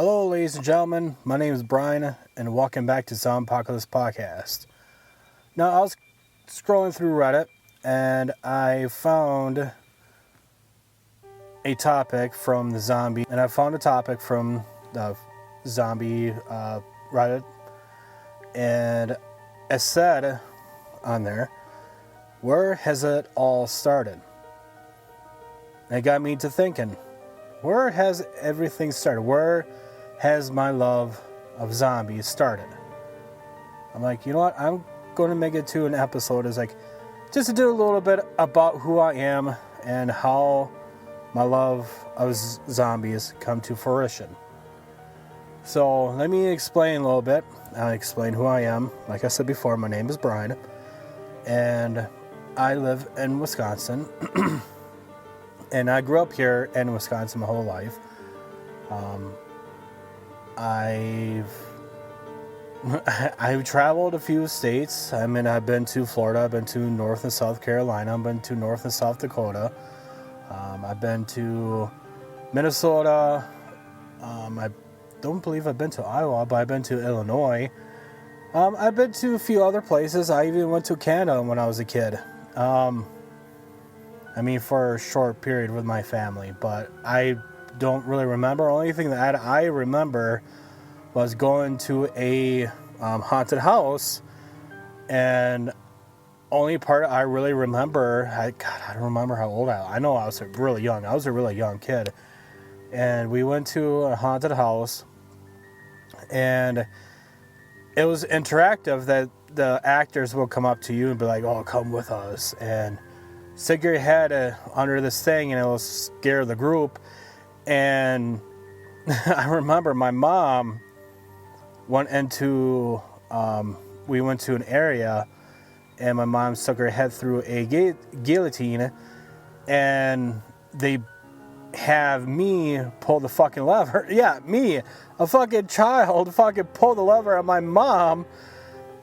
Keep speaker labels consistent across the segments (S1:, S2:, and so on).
S1: Hello, ladies and gentlemen. My name is Brian, and welcome back to Zombie Apocalypse Podcast. Now, I was scrolling through Reddit, and I found a topic from the zombie, and I found a topic from the zombie Reddit, and it said on there, where has it all started? And it got me to thinking, where has everything started? Where has my love of zombies started? I'm like, you know what? I'm going to make it to an episode is like, just to do a little bit about who I am and how my love of zombies come to fruition. So let me explain a little bit. I'll explain who I am. Like I said before, my name is Brian, and I live in Wisconsin. And I grew up here in Wisconsin my whole life. I've traveled a few states. I mean, I've been to Florida, I've been to North and South Carolina, I've been to North and South Dakota. I've been to Minnesota. I don't believe I've been to Iowa, but I've been to Illinois. I've been to a few other places. I even went to Canada when I was a kid. For a short period with my family, but I don't really remember. Only thing that I remember was going to a haunted house, and only part I really remember, I don't remember how old I know I was really young. I was a really young kid, and we went to a haunted house, and it was interactive that the actors will come up to you and be like, oh, come with us, and stick your head under this thing, and it will scare the group. And I remember my mom we went to an area, and my mom stuck her head through a guillotine, and they have me pull the fucking lever. Yeah, me, a fucking child, fucking pull the lever on my mom,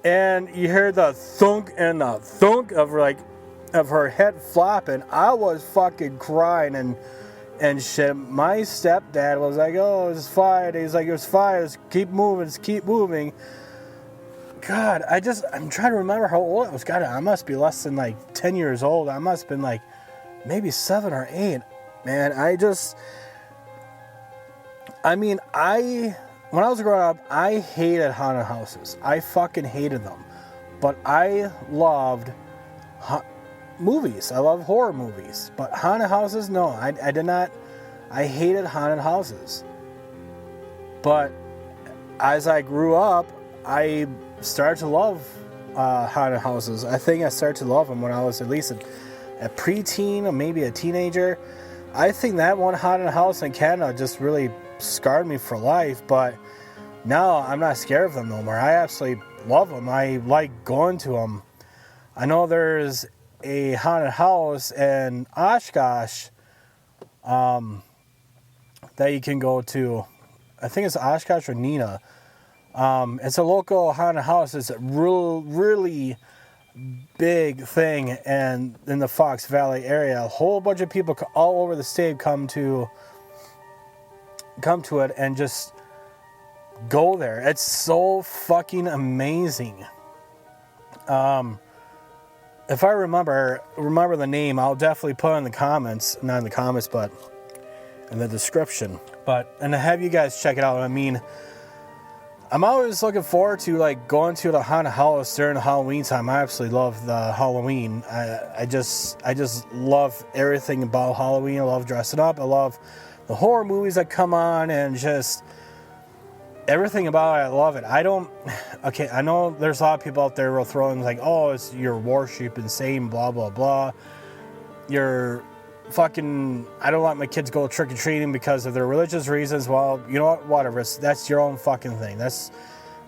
S1: and you hear the thunk and the thunk of her head flopping. I was fucking crying and shit. My stepdad was like, oh, it's fine. He's like, it's fine. Just keep moving. God, I'm trying to remember how old I was. God, I must be less than 10 years old. I must have been maybe 7 or 8. Man, when I was growing up, I hated haunted houses. I fucking hated them. But I loved movies. I love horror movies, but haunted houses, no, I did not. I hated haunted houses. But as I grew up, I started to love haunted houses. I think I started to love them when I was at least a preteen or maybe a teenager. I think that one haunted house in Canada just really scarred me for life, but now I'm not scared of them no more. I absolutely love them. I like going to them. I know there's a haunted house in Oshkosh that you can go to. I think it's Oshkosh or Neenah. It's a local haunted house. It's a really big thing, and in the Fox Valley area, a whole bunch of people all over the state come to it and just go there. It's so fucking amazing. If I remember the name, I'll definitely put it in the comments. Not in the comments, but in the description. And to have you guys check it out. I mean, I'm always looking forward to going to the haunted house during the Halloween time. I absolutely love the Halloween. I just love everything about Halloween. I love dressing up. I love the horror movies that come on, and just everything about it. I love it. I know there's a lot of people out there who are throwing oh, you're worshiping Satan, blah, blah, blah. You're fucking, I don't let my kids go trick-or-treating because of their religious reasons. Well, you know what? Whatever. That's your own fucking thing.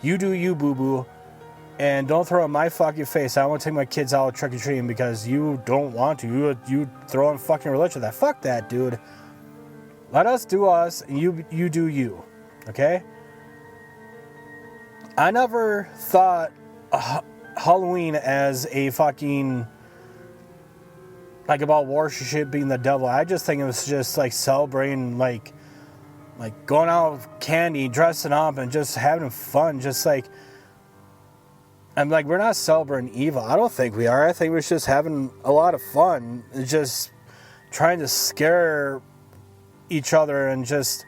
S1: You do you, boo-boo. And don't throw in my fucking face. I don't want to take my kids out trick-or-treating because you don't want to. You throw in fucking religion. Fuck that, dude. Let us do us, and you do you. Okay? I never thought Halloween as a fucking about worshiping the devil. I just think it was just celebrating like going out with candy, dressing up, and just having fun. Just like, I'm like, we're not celebrating evil. I don't think we are. I think we're just having a lot of fun. It's just trying to scare each other and just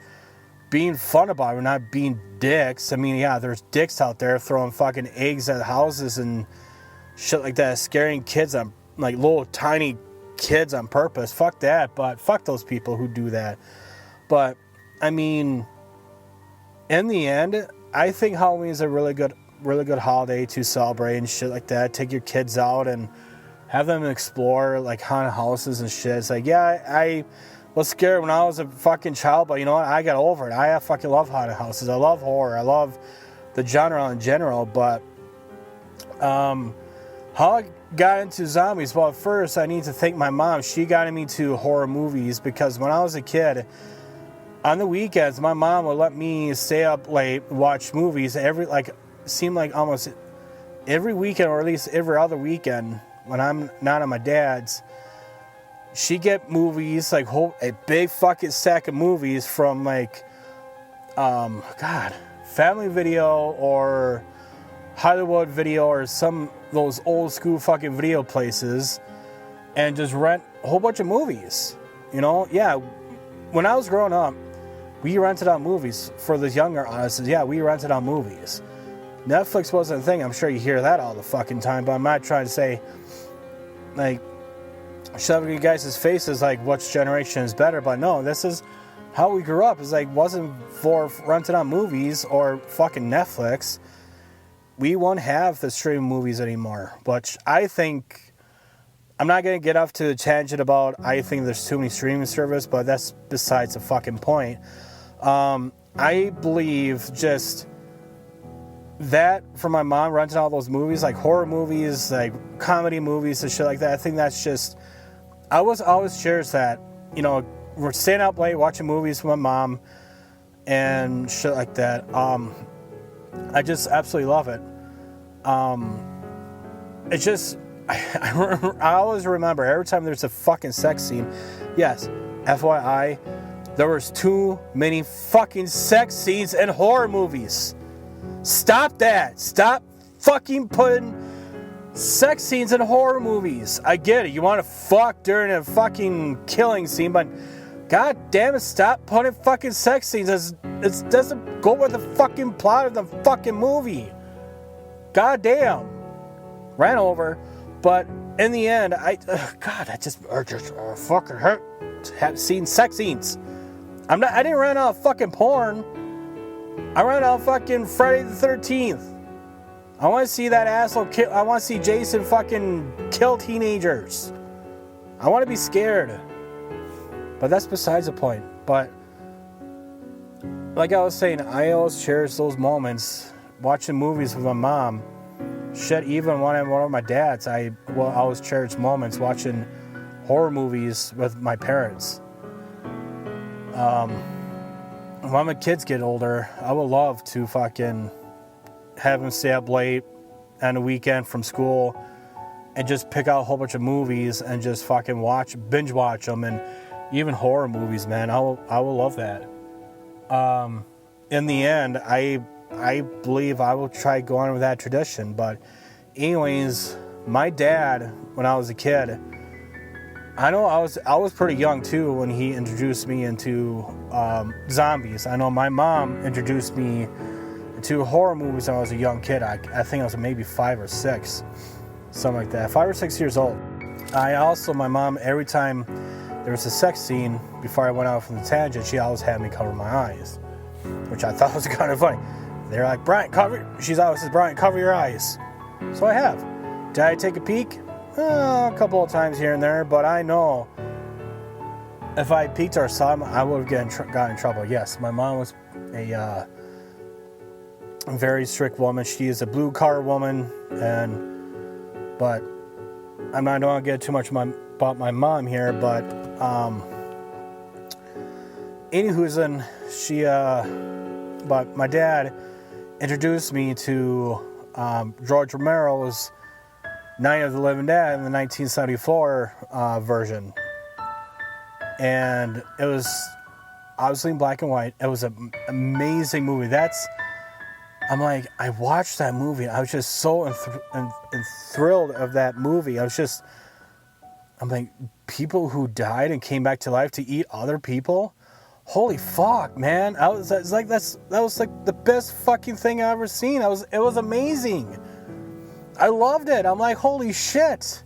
S1: being fun about it. We're not being dicks. I mean, yeah, there's dicks out there throwing fucking eggs at houses and shit like that, scaring kids on, like, little tiny kids on purpose. Fuck that. But fuck those people who do that. But I mean, in the end, I think Halloween is a really good holiday to celebrate and shit like that. Take your kids out and have them explore like haunted houses and shit. It's like, yeah, I was scared when I was a fucking child, but you know what? I got over it. I fucking love haunted houses. I love horror. I love the genre in general. But how I got into zombies? Well, at first I need to thank my mom. She got me to horror movies because when I was a kid, on the weekends, my mom would let me stay up late, watch movies seemed like almost every weekend, or at least every other weekend when I'm not at my dad's. She'd get movies, like a big fucking stack of movies from like, Family Video or Hollywood Video or some those old school fucking video places, and just rent a whole bunch of movies. You know, yeah. When I was growing up, we rented out movies. For the younger audiences, yeah, we rented out movies. Netflix wasn't a thing. I'm sure you hear that all the fucking time, but I'm not trying to say, like, shoving you guys' faces like which generation is better. But no, this is how we grew up. It's like, wasn't for renting out movies or fucking Netflix, we won't have the streaming movies anymore. But I think, I'm not going to get off to a tangent about I think there's too many streaming services, but that's besides the fucking point. I believe just that for my mom renting all those movies, like horror movies, like comedy movies and shit like that, I think that's just, I was always cheers that, you know, we're staying up late watching movies with my mom and shit like that. I just absolutely love it. It's just, I always remember every time there's a fucking sex scene. Yes, FYI, there was too many fucking sex scenes in horror movies. Stop that. Stop fucking putting sex scenes in horror movies. I get it. You want to fuck during a fucking killing scene, but god damn it, stop putting fucking sex scenes. It doesn't go with the fucking plot of the fucking movie. God damn. Ran over. But in the end, I just fucking hurt have seen sex scenes. I didn't run out of fucking porn. I ran out of fucking Friday the 13th. I want to see that asshole kill. I want to see Jason fucking kill teenagers. I want to be scared. But that's besides the point. But like I was saying, I always cherish those moments watching movies with my mom. Shit, even when I'm one of my dads, I will always cherish moments watching horror movies with my parents. When my kids get older, I would love to fucking have them stay up late on a weekend from school and just pick out a whole bunch of movies and just fucking binge watch them, and even horror movies, man. I will love that. In the end, I believe I will try going with that tradition. But anyways, my dad, when I was a kid, I know I was pretty young too when he introduced me into zombies. I know my mom introduced me to horror movies when I was a young kid. I think I was maybe 5 or 6, something like that. 5 or 6 years old. My mom, every time there was a sex scene, before I went out from the tangent, she always had me cover my eyes, which I thought was kind of funny. They're like, Brian, she always says, Brian, cover your eyes. So I have. Did I take a peek? A couple of times here and there, but I know if I peeked or saw him, I would have gotten in trouble. Yes, my mom was a very strict woman. She is a blue collar woman, but I don't want to get too much about my mom here, but anywho's but my dad introduced me to George Romero's Night of the Living Dead in the 1974 version. And it was obviously in black and white. It was an amazing movie. I'm like, I watched that movie. I was just so thrilled of that movie. I'm like, people who died and came back to life to eat other people. Holy fuck, man! That was like the best fucking thing I've ever seen. It was amazing. I loved it. I'm like, holy shit,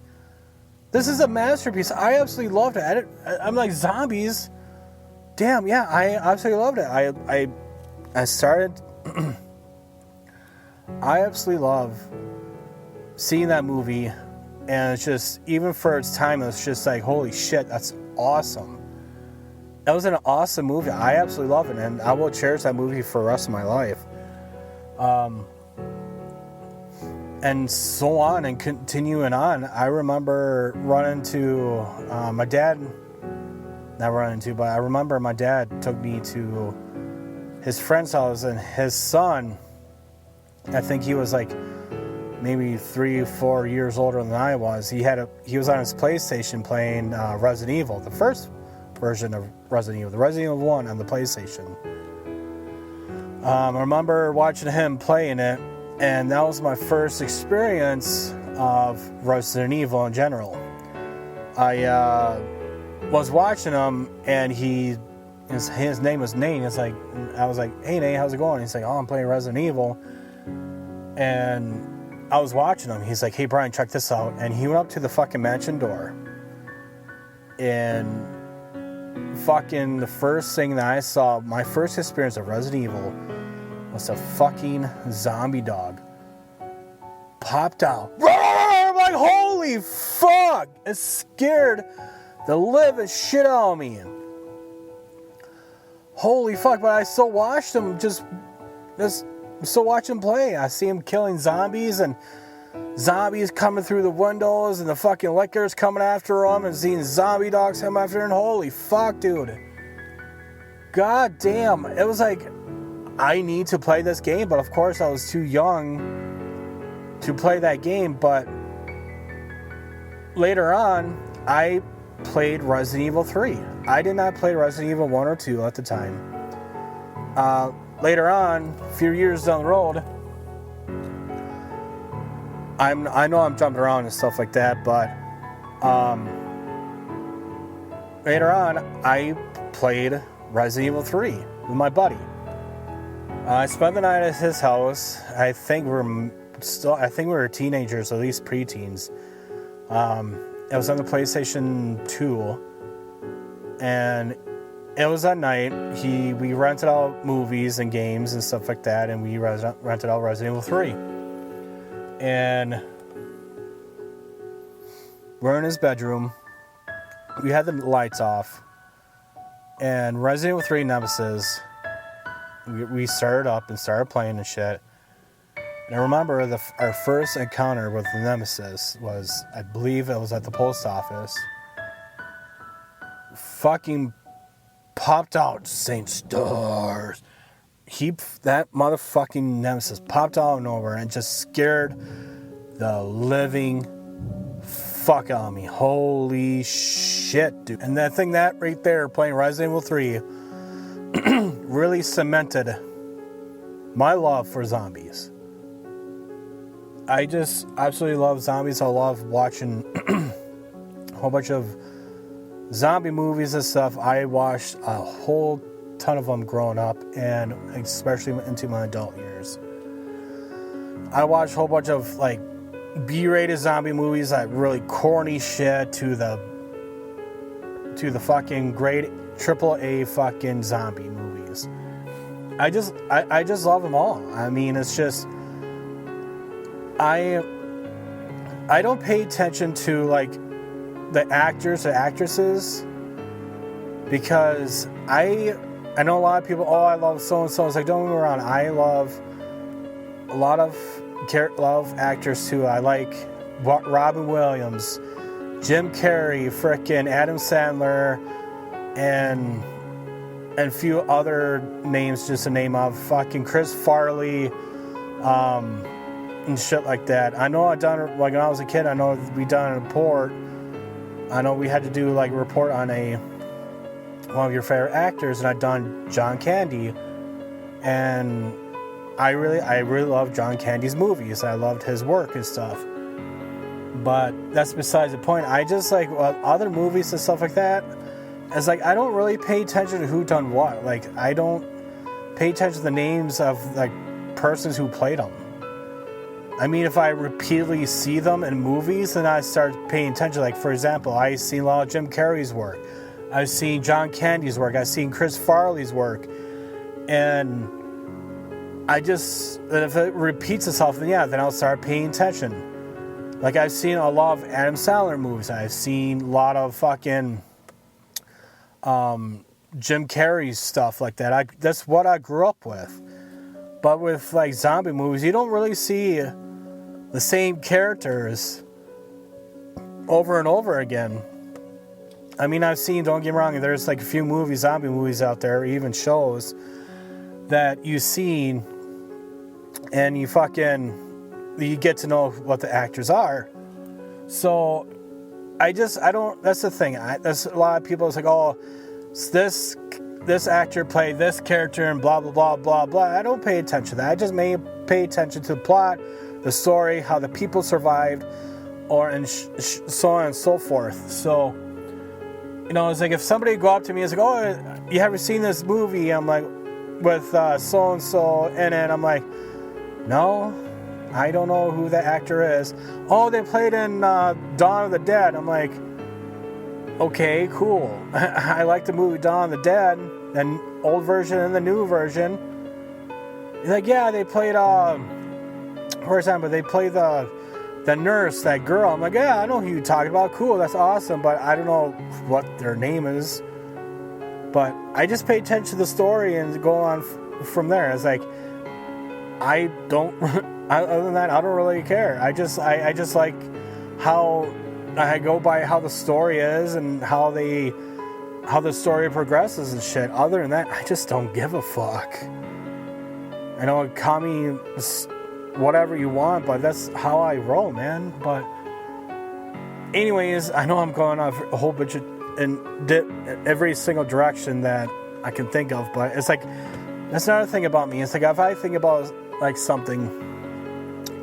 S1: this is a masterpiece. I absolutely loved it. I'm like, zombies. Damn, yeah, I absolutely loved it. I started. I absolutely love seeing that movie, and it's just, even for its time, it's just like, holy shit, that's awesome. That was an awesome movie. I absolutely love it, and I will cherish that movie for the rest of my life. And so on, and continuing on. I remember running to my dad. Not running to, but I remember my dad took me to his friend's house, and his son, I think he was like maybe 3 or 4 years older than I was. He was on his PlayStation playing Resident Evil, the first version of Resident Evil, the Resident Evil 1 on the PlayStation. I remember watching him playing it, and that was my first experience of Resident Evil in general. I was watching him, and his name was Nate. I was like, hey Nate, how's it going? He's like, oh, I'm playing Resident Evil. And I was watching him. He's like, hey Brian, check this out. And he went up to the fucking mansion door, and fucking the first thing that I saw, my first experience of Resident Evil, was a fucking zombie dog popped out. I'm like, holy fuck! It scared the living shit out of me. Holy fuck! But I still watched him, still watch him play. I see him killing zombies, and zombies coming through the windows, and the fucking lickers coming after him, and seeing zombie dogs come after him. Holy fuck, dude. God damn. It was like, I need to play this game, but of course I was too young to play that game. But later on, I played Resident Evil 3. I did not play Resident Evil 1 or 2 at the time. Later on, a few years down the road, I know I'm jumping around and stuff like that, but later on, I played Resident Evil 3 with my buddy. I spent the night at his house. I think we were teenagers, at least preteens. It was on the PlayStation 2, and it was at night. We rented out movies and games and stuff like that, and we rented out Resident Evil 3. And we're in his bedroom. We had the lights off, and Resident Evil 3 Nemesis, we started up and started playing and shit. And I remember our first encounter with the Nemesis was, I believe it was at the post office. Fucking popped out Saint Stars. That motherfucking Nemesis popped out of nowhere and just scared the living fuck out of me. Holy shit, dude. And that thing that right there, playing Resident Evil 3, really cemented my love for zombies. I just absolutely love zombies. I love watching a whole bunch of zombie movies and stuff. I watched a whole ton of them growing up, and especially into my adult years. I watched a whole bunch of like B-rated zombie movies, like really corny shit, to the fucking great AAA fucking zombie movies. I just love them all. I mean, it's just, I don't pay attention to like the actors or actresses, because I know a lot of people, I love so and so. It's like, don't get me wrong, I love a lot of actors too. I like Robin Williams, Jim Carrey, frickin' Adam Sandler, and a few other names just to name off. Fucking Chris Farley, and shit like that. I know I done, like when I was a kid, I know we done a report. I know we had to do like a report on a one of your favorite actors, and I'd done John Candy, and I really love John Candy's movies. I loved his work and stuff. But that's besides the point. I just like other movies and stuff like that. It's like I don't really pay attention to who done what. Like I don't pay attention to the names of like persons who played them. I mean, if I repeatedly see them in movies, then I start paying attention. Like for example, I've seen a lot of Jim Carrey's work. I've seen John Candy's work. I've seen Chris Farley's work, and if it repeats itself, then I'll start paying attention. Like I've seen a lot of Adam Sandler movies. I've seen a lot of fucking Jim Carrey's stuff like that. That's what I grew up with. But with like zombie movies, you don't really see the same characters over and over again. I mean, don't get me wrong, there's like a few zombie movies out there, or even shows that you've seen, and you get to know what the actors are. So, that's the thing. There's a lot of people, it's like, oh, this actor played this character and blah, blah, blah, blah, blah. I don't pay attention to that. I just may pay attention to the plot, the story, how the people survived, and so on and so forth. So, it's like if somebody go up to me and is like, oh, you haven't seen this movie? I'm like, with so-and-so in it. I'm like, no, I don't know who that actor is. Oh, they played in Dawn of the Dead. I'm like, okay, cool. I like the movie Dawn of the Dead, the old version and the new version. He's like, yeah, they played, for example, they played the nurse, that girl. I'm like, yeah, I know who you're talking about. Cool, that's awesome, but I don't know what their name is. But I just pay attention to the story and go on from there. It's like, other than that, I don't really care. I just like how I go by how the story is and how the story progresses and shit. Other than that, I just don't give a fuck. I know, call me whatever you want, but that's how I roll, man. But anyways, I know I'm going off a whole bunch of in every single direction that I can think of, but it's like, that's another thing about me. It's like, if I think about like something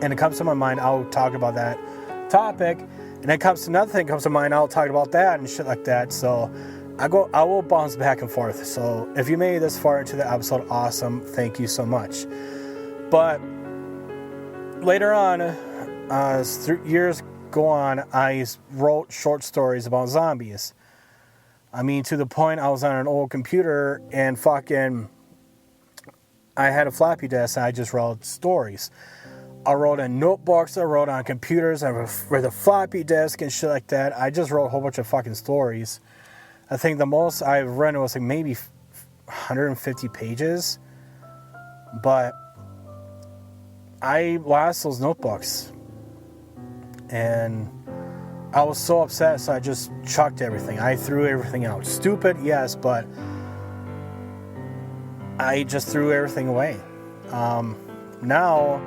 S1: and it comes to my mind, I'll talk about that topic, and then another thing comes to mind, I'll talk about that and shit like that. So I will bounce back and forth. So if you made it this far into the episode, awesome, thank you so much. But later on, as years go on, I wrote short stories about zombies. I mean, to the point I was on an old computer and I had a floppy disk and I just wrote stories. I wrote in notebooks, I wrote on computers, with a floppy disk and shit like that. I just wrote a whole bunch of fucking stories. I think the most I've written was like maybe 150 pages. But I lost those notebooks. And I was so upset, so I just chucked everything. I threw everything out. Stupid, yes, but I just threw everything away. Now,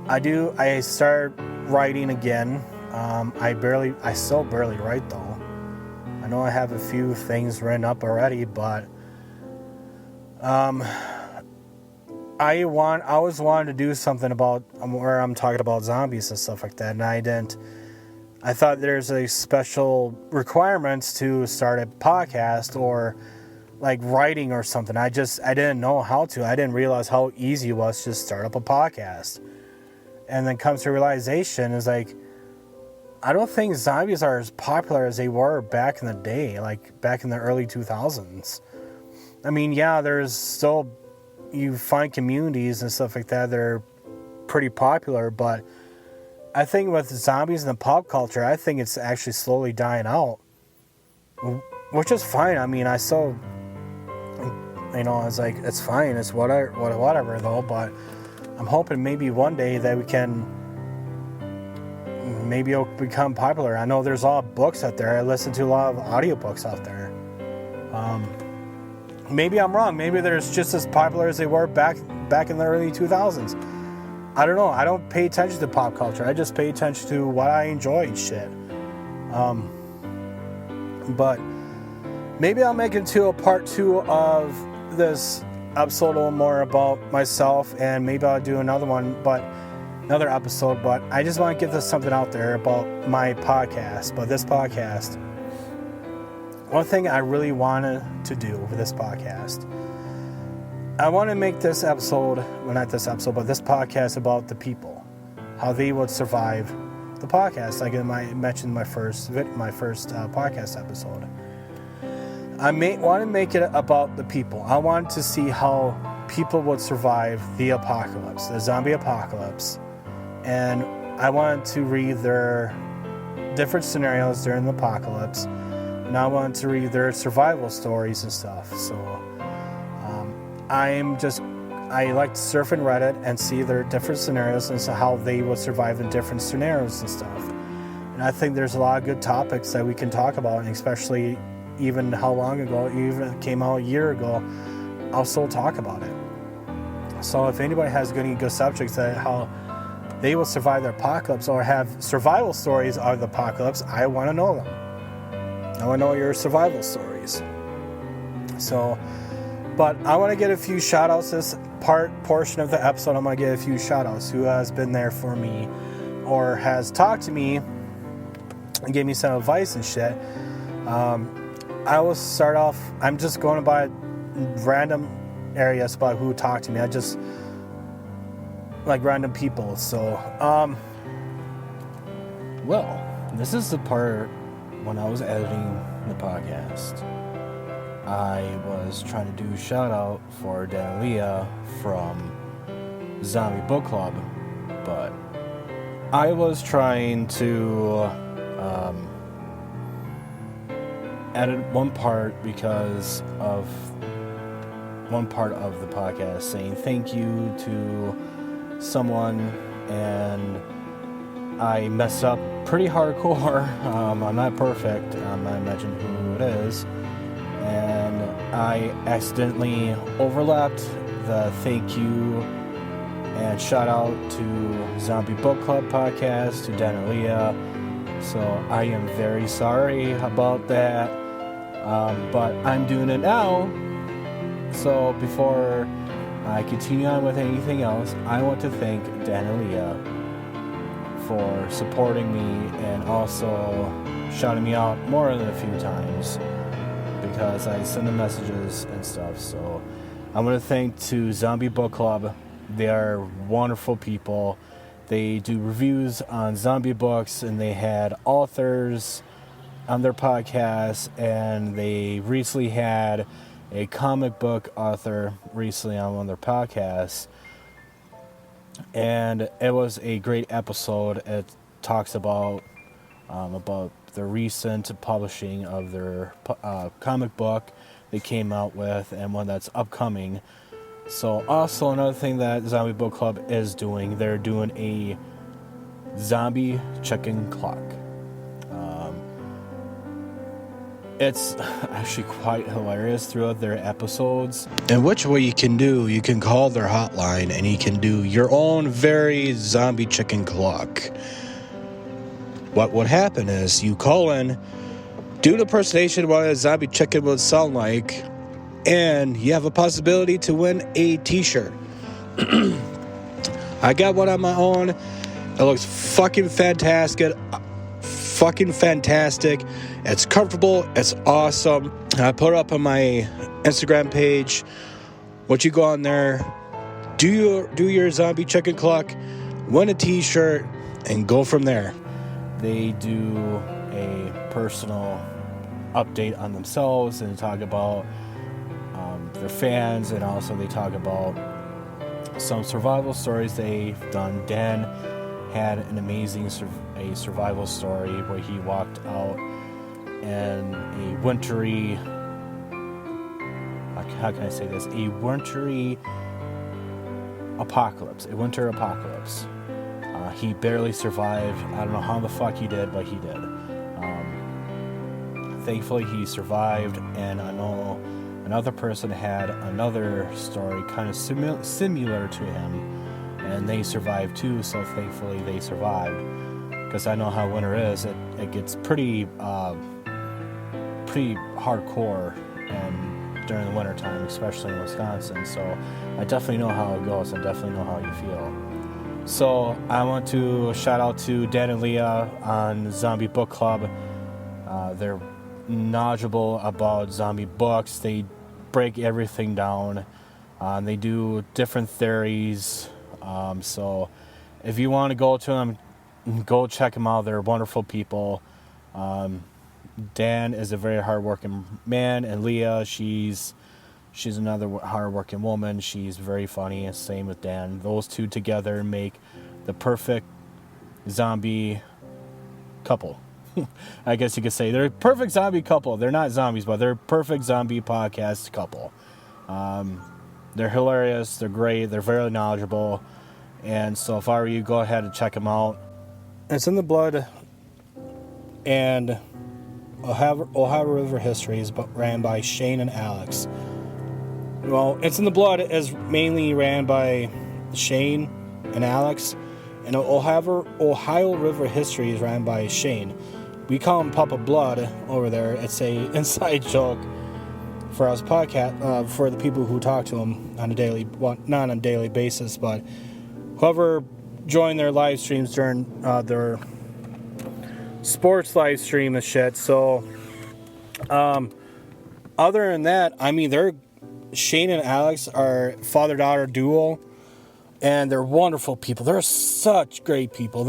S1: I start writing again. I still barely write though. I know I have a few things written up already, but I always wanted to do something about where I'm talking about zombies and stuff like that, and I didn't. I thought there's a special requirements to start a podcast or like writing or something. I didn't know how to. I didn't realize how easy it was to start up a podcast. And then comes to realization is like, I don't think zombies are as popular as they were back in the day, like back in the early 2000s. I mean, yeah, there's still, you find communities and stuff like that that are pretty popular, but I think with zombies in the pop culture, I think it's actually slowly dying out, which is fine. I mean, I still, it's like, it's fine, it's whatever though, but I'm hoping maybe one day that maybe it'll become popular. I know there's a lot of books out there. I listen to a lot of audiobooks out there. Maybe I'm wrong. Maybe they're just as popular as they were back in the early 2000s. I don't know. I don't pay attention to pop culture. I just pay attention to what I enjoy and shit. But maybe I'll make it to a part 2 of this episode, a little more about myself, and maybe I'll do another episode, but I just want to get something out there about my podcast. But this podcast, one thing I really wanted to do with this podcast, I want to make this episode, well, not this episode, but this podcast about the people, how they would survive the podcast, like I mentioned in my first podcast episode. I want to make it about the people. I want to see how people would survive the apocalypse, the zombie apocalypse, and I wanted to read their different scenarios during the apocalypse, and I wanted to read their survival stories and stuff. So I like to surf in Reddit and see their different scenarios and so how they would survive in different scenarios and stuff. And I think there's a lot of good topics that we can talk about, and especially even how long ago, even if it came out a year ago, I'll still talk about it. So if anybody has any good subjects that how they will survive the apocalypse or have survival stories of the apocalypse, I want to know them. I want to know your survival stories. So, but I want to get a few shout outs this portion of the episode. I'm going to get a few shout outs who has been there for me or has talked to me and gave me some advice and shit. I will start off, I'm just going by random areas about who talked to me. I just like random people. So, well, this is the part when I was editing the podcast. I was trying to do a shout out for Dan and Leah from Zombie Book Club, but I was trying to edit one part because of one part of the podcast saying thank you to someone, and I messed up pretty hardcore. I'm not perfect. I imagine who it is. And I accidentally overlapped the thank you and shout out to Zombie Book Club podcast, to Dan and Leah. So I am very sorry about that. But I'm doing it now. So before I continue on with anything else, I want to thank Dan and Leah for supporting me and also shouting me out more than a few times because I send them messages and stuff. So I want to thank to Zombie Book Club. They are wonderful people. They do reviews on zombie books, and they had authors on their podcast, and they recently had a comic book author recently on one of their podcasts, and it was a great episode. It talks about the recent publishing of their comic book they came out with and one that's upcoming. So also another thing that Zombie Book Club is doing, they're doing a zombie check-in clock. It's actually quite hilarious throughout their episodes. And which way you can call their hotline and you can do your own very zombie chicken clock. What would happen is you call in, do an impersonation of what a zombie chicken would sound like, and you have a possibility to win a t-shirt. I got one on my own. It looks fucking fantastic. It's comfortable. It's awesome. I put it up on my Instagram page. Once you go on there, do your zombie chicken clock, win a t-shirt, and go from there. They do a personal update on themselves and talk about their fans, and also they talk about some survival stories they've done. Dan had an amazing survival story where he walked out in a wintry, how can I say this? A winter apocalypse. He barely survived. I don't know how the fuck he did, but he did. Thankfully, he survived, and I know another person had another story kind of similar to him, and they survived too, so thankfully they survived. Because I know how winter is. It gets pretty pretty hardcore and during the wintertime, especially in Wisconsin. So I definitely know how it goes. I definitely know how you feel. So I want to shout out to Dan and Leah on Zombie Book Club. They're knowledgeable about zombie books. They break everything down. They do different theories. So if you want to go to them, go check them out. They're wonderful people. Dan is a very hardworking man, and Leah, she's another hardworking woman. She's very funny, and same with Dan. Those two together make the perfect zombie couple. I guess you could say they're a perfect zombie couple. They're not zombies, but they're a perfect zombie podcast couple. They're hilarious. They're great. They're very knowledgeable. And so if I were you, go ahead and check them out. It's in the Blood and Ohio River History is ran by Shane and Alex. Well, It's in the Blood is mainly ran by Shane and Alex, and Ohio River History is ran by Shane. We call him Papa Blood over there. It's a inside joke for us podcast for the people who talk to him on a daily, well, not on a daily basis, but whoever joined their live streams during their sports live stream and shit. So, other than that, I mean, Shane and Alex are father-daughter duo, and they're wonderful people. They're such great people.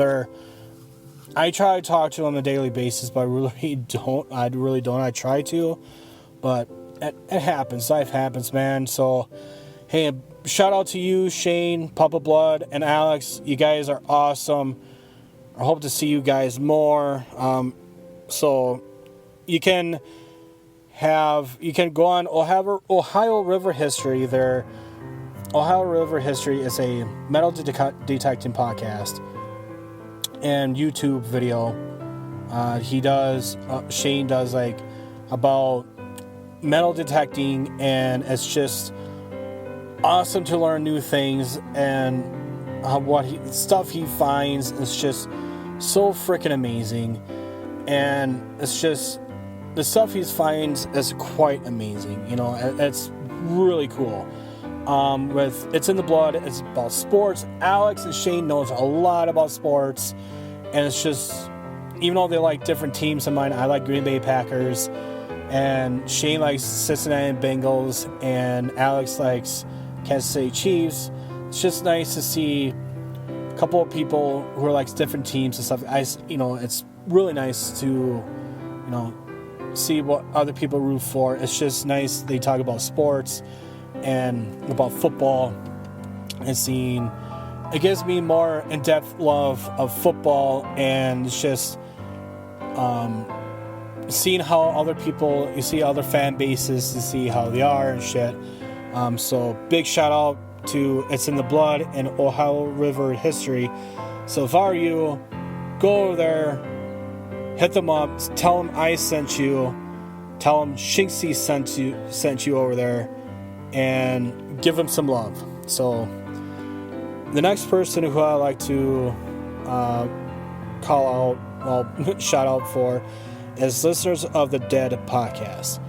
S1: I try to talk to them on a daily basis, but I really don't. I try to, but it happens. Life happens, man. So, hey, shout out to you, Shane, Papa Blood, and Alex. You guys are awesome. I hope to see you guys more. So you can go on Ohio River History. Ohio River History is a metal detecting podcast and YouTube video. Shane does like about metal detecting, and it's just awesome to learn new things, and stuff he finds is just so freaking amazing. And it's just the stuff he finds is quite amazing. You know, it's really cool. It's in the Blood. It's about sports. Alex and Shane knows a lot about sports, and it's just, even though they like different teams of mine, I like Green Bay Packers, and Shane likes Cincinnati Bengals, and Alex likes Kansas City Chiefs. It's just nice to see a couple of people who are like different teams and stuff. It's really nice to, see what other people root for. It's just nice they talk about sports and about football, and it gives me more in-depth love of football, and it's just seeing how other people, you see other fan bases, to see how they are and shit. So big shout out to It's in the Blood and Ohio River History. So if I were you, go over there, hit them up, tell them I sent you, tell them Shinxie sent you over there, and give them some love. So the next person who I'd like to shout out for is Listeners of the Dead podcast.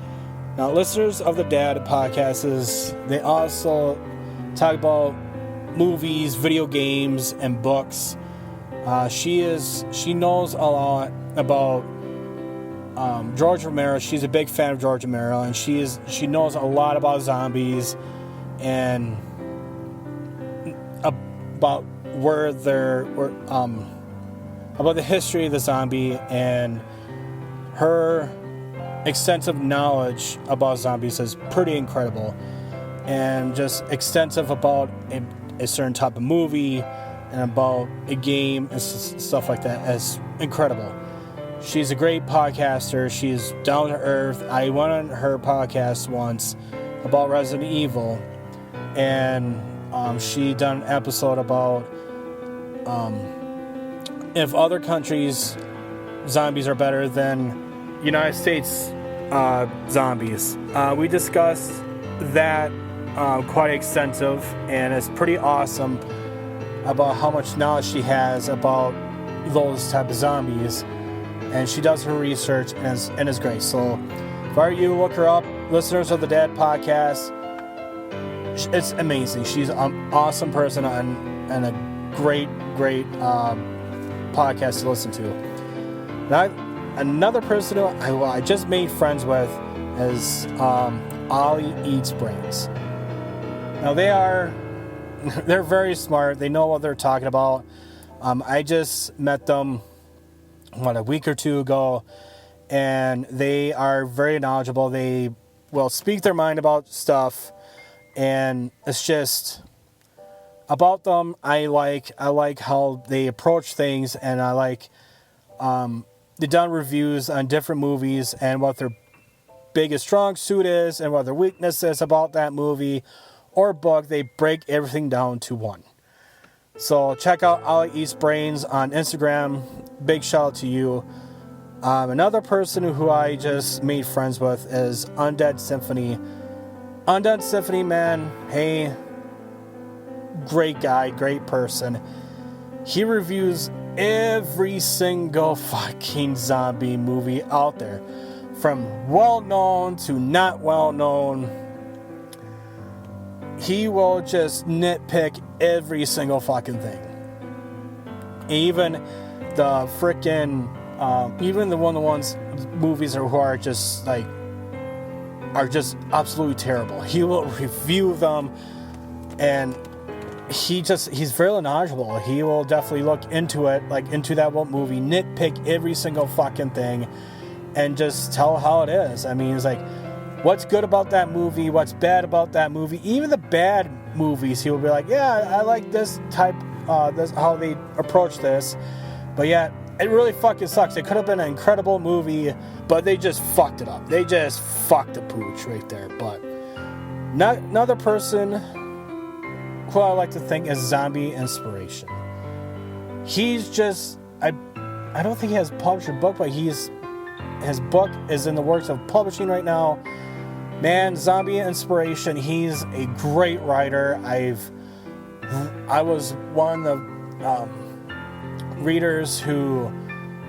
S1: Now, Listeners of the Dead podcast they also talk about movies, video games, and books. She knows a lot about George Romero. She's a big fan of George Romero, and she knows a lot about zombies and about about the history of the zombie, and her extensive knowledge about zombies is pretty incredible, and just extensive about a certain type of movie and about a game and stuff like that is incredible. She's a great podcaster. She's down to earth. I went on her podcast once about Resident Evil, and she done an episode about if other countries' zombies are better than United States zombies. We discussed that quite extensive, and it's pretty awesome about how much knowledge she has about those type of zombies, and she does her research, and it's great. So If I were you, look her up. Listeners of the Dad Podcast. It's amazing. She's an awesome person and a great podcast to listen to. Now, another person who I just made friends with is Ollie Eats Brains. Now they're very smart. They know what they're talking about. I just met them a week or two ago, and they are very knowledgeable. They will speak their mind about stuff, and it's just about them. I like how they approach things, and I like they've done reviews on different movies and what their biggest strong suit is and what their weakness is about that movie or book. They break everything down to one. So check out Ollie Eats Brains on Instagram. Big shout out to you. Another person who I just made friends with is Undead Symphony. Undead Symphony, man, hey, great guy, great person. He reviews every single fucking zombie movie out there, from well-known to not well-known. He will just nitpick every single fucking thing. Even the freaking, even the ones movies who are just absolutely terrible. He will review them, and he's very knowledgeable. He will definitely look into it, into that one movie, nitpick every single fucking thing, and just tell how it is. I mean, it's like, what's good about that movie, what's bad about that movie. Even the bad movies, he will be like, yeah, I like this type, this how they approach this, but yeah, it really fucking sucks. It could have been an incredible movie, but they just fucked it up. They just fucked the pooch right there. But another person who I like to think is Zombie Inspiration. He's just, I don't think he has published a book, but his book is in the works of publishing right now. Man, Zombie Inspiration, he's a great writer. I was one of the readers who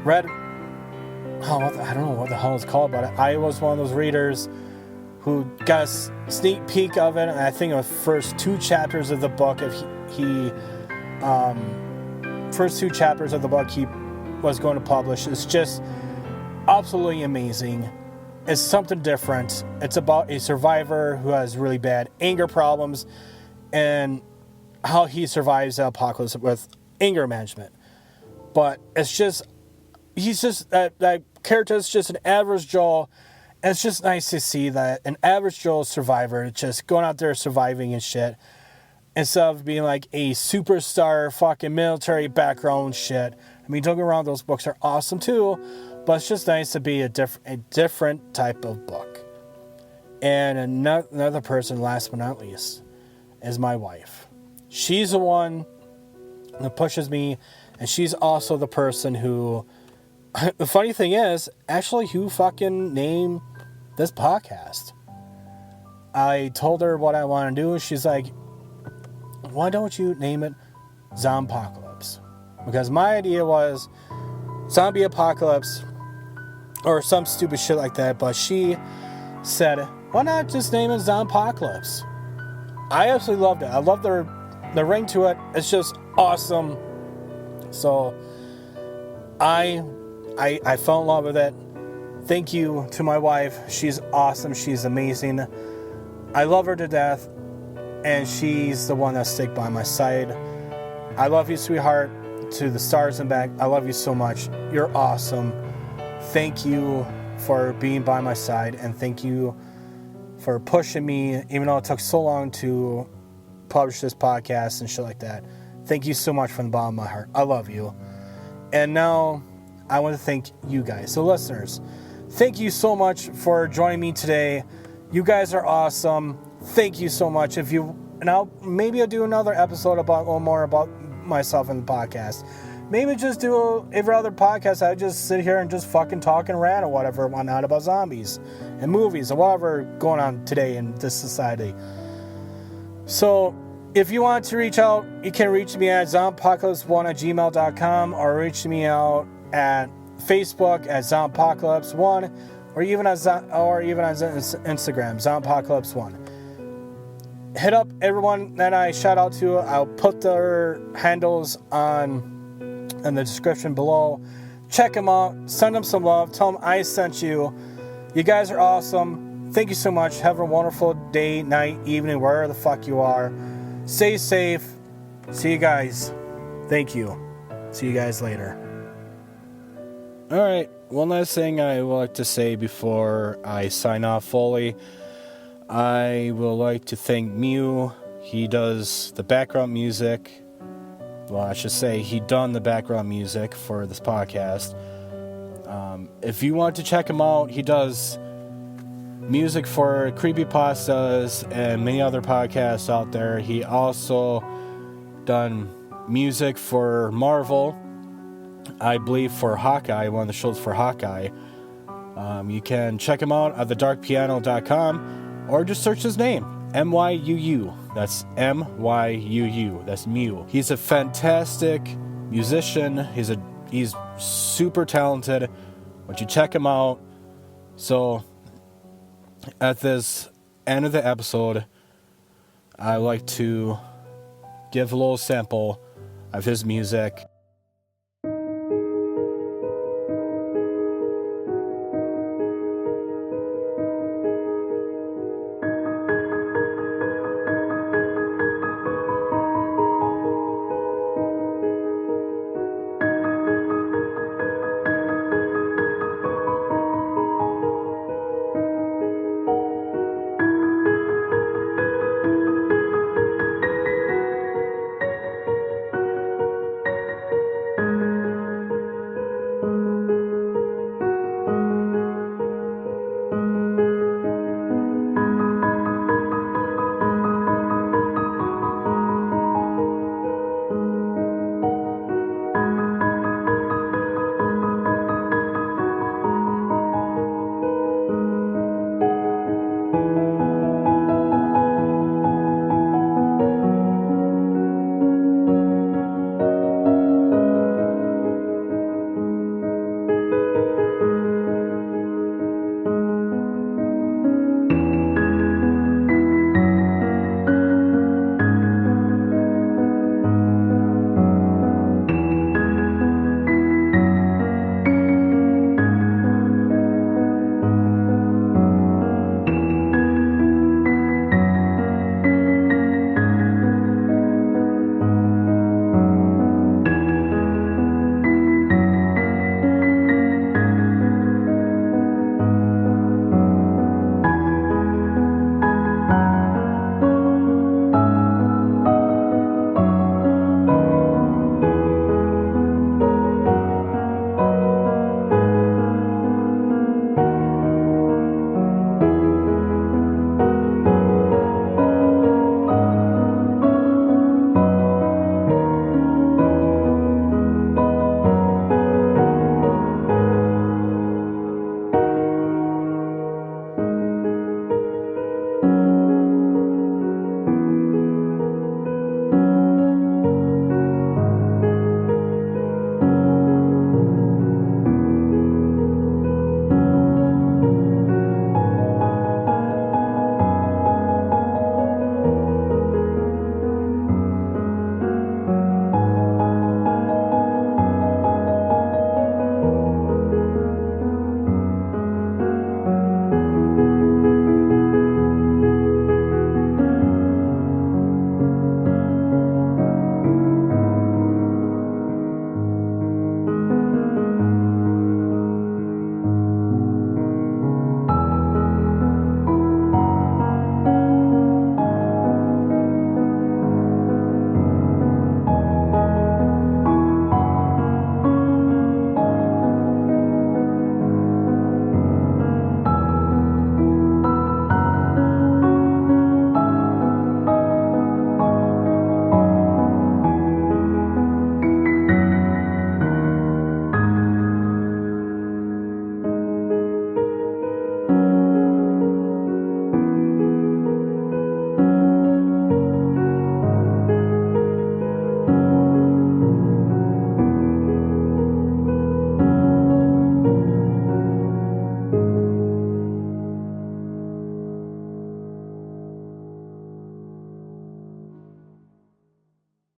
S1: read, I don't know what the hell it's called, but I was one of those readers who got a sneak peek of it, and I think the first 2 chapters of the book, first 2 chapters of the book he was going to publish. It's just absolutely amazing. It's something different. It's about a survivor who has really bad anger problems and how he survives the apocalypse with anger management. But it's just, he's just, that character is just an average Joe. And it's just nice to see that an average Joe survivor just going out there surviving and shit, instead of being like a superstar fucking military background shit. I mean, don't get me wrong, those books are awesome too, but it's just nice to be a different type of book. And another person, last but not least, is my wife. She's the one that pushes me, and she's also the person who, the funny thing is, actually, who fucking named this podcast. I told her what I want to do, and she's like, why don't you name it Zompocalypse? Because my idea was Zombie Apocalypse or some stupid shit like that, but she said, why not just name it Zompocalypse? I absolutely loved it. I love the ring to it. It's just awesome. So I fell in love with it. Thank you to my wife. She's awesome. She's amazing. I love her to death, and she's the one that stick by my side. I love you, sweetheart, to the stars and back. I love you so much. You're awesome. Thank you for being by my side, and thank you for pushing me, even though it took so long to publish this podcast and shit like that. Thank you so much from the bottom of my heart. I love you. And now I want to thank you guys. So listeners, thank you so much for joining me today. You guys are awesome. Thank you so much. Maybe I'll do another episode about a little more about myself in the podcast. Maybe just do every other podcast. I just sit here and just fucking talk and rant or whatever, whatnot about zombies and movies or whatever going on today in this society. So if you want to reach out, you can reach me at zompocalypse1@gmail.com or reach me out at Facebook at zompocalypse1, or even on Instagram, Zombpocalypse1. Hit up everyone that I shout out to. I'll put their handles in the description below. Check them out. Send them some love. Tell them I sent you. You guys are awesome. Thank you so much. Have a wonderful day, night, evening, wherever the fuck you are. Stay safe. See you guys. Thank you. See you guys later. Alright, one last thing I would like to say before I sign off fully. I would like to thank Myuu. He does the background music. Well, I should say he done the background music for this podcast. If you want to check him out, he does music for creepypastas and many other podcasts out there. He also done music for Marvel, I believe for Hawkeye, one of the shows for Hawkeye. You can check him out at thedarkpiano.com or just search his name, Myuu. That's Myuu. That's Myuu. He's a fantastic musician. He's super talented. Why don't you check him out? So, at this end of the episode, I like to give a little sample of his music.